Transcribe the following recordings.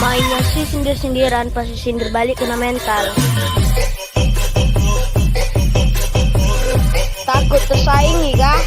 Mainnya sih sindir-sindiran, pasti sindir balik kena mental. Takut tersaingi kah?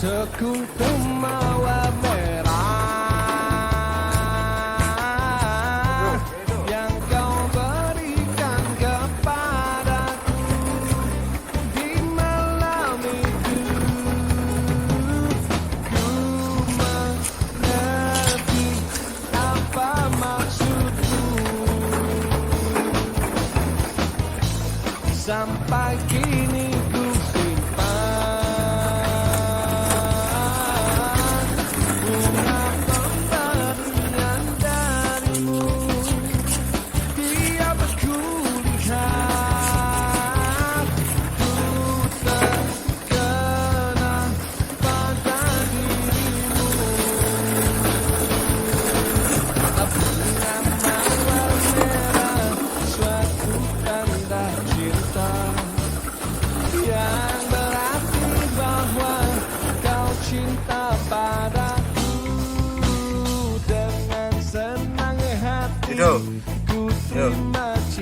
Sekuntum mawar merah yang kau berikan kepadaku di malam itu, ku mengerti apa maksudmu. Sampai kini ku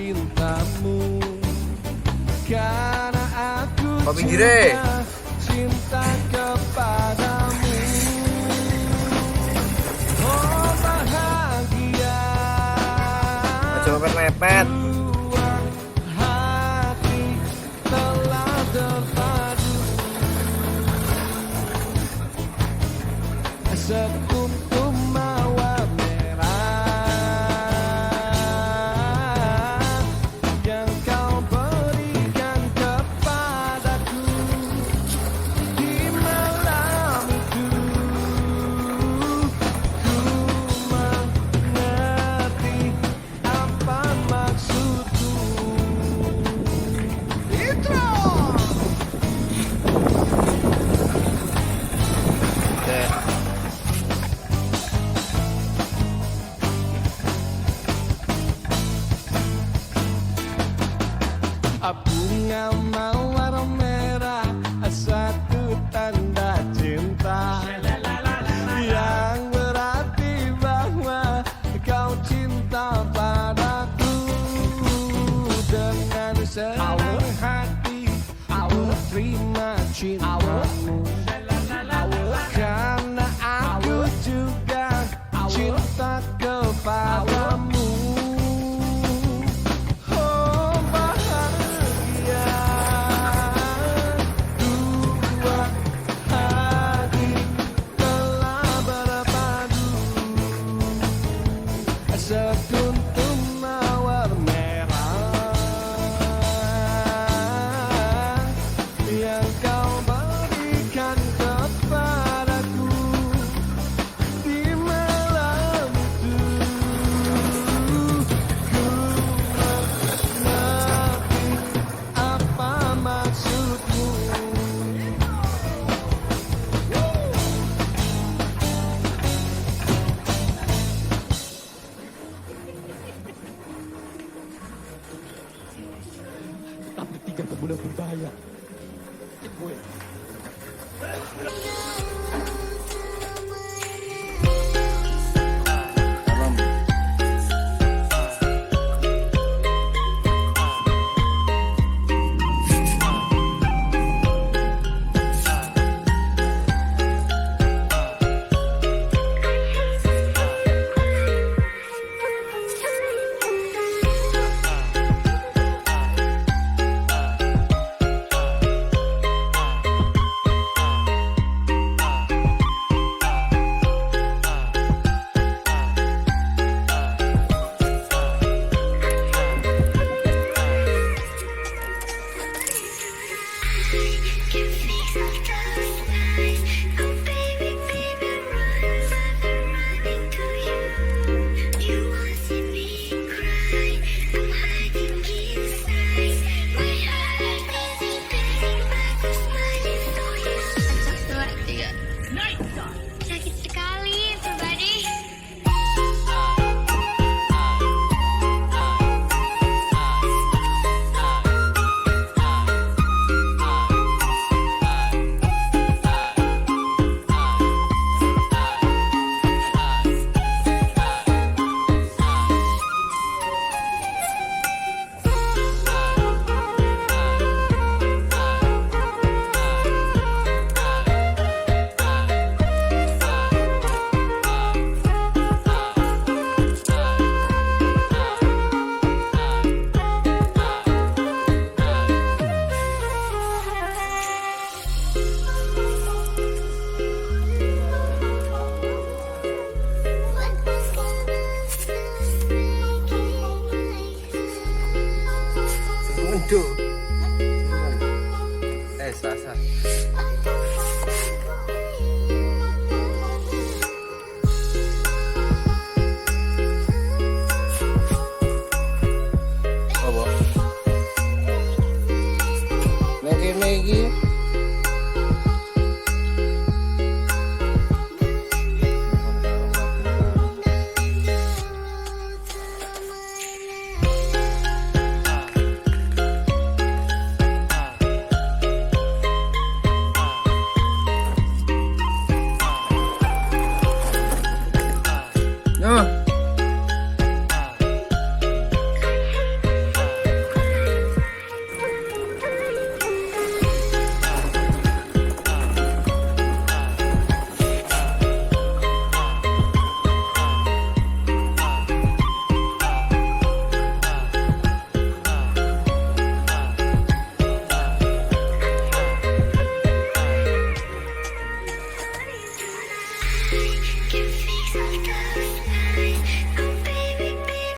cintamu karena aku cinta kepadamu. Oh bahagia, coba mepet. Hati telah terpadu. Sekuntum mawar bunga mawar merah, satu tanda cinta yang berarti bahwa kau cinta padaku. Dengan senang hati aku terima cintamu, karena aku juga cinta kepadamu. Sekuntum mawar merah yang kau berikan kepadaku di malam itu, ku mengerti apa maksudmu. Tiga kemudian berbahaya.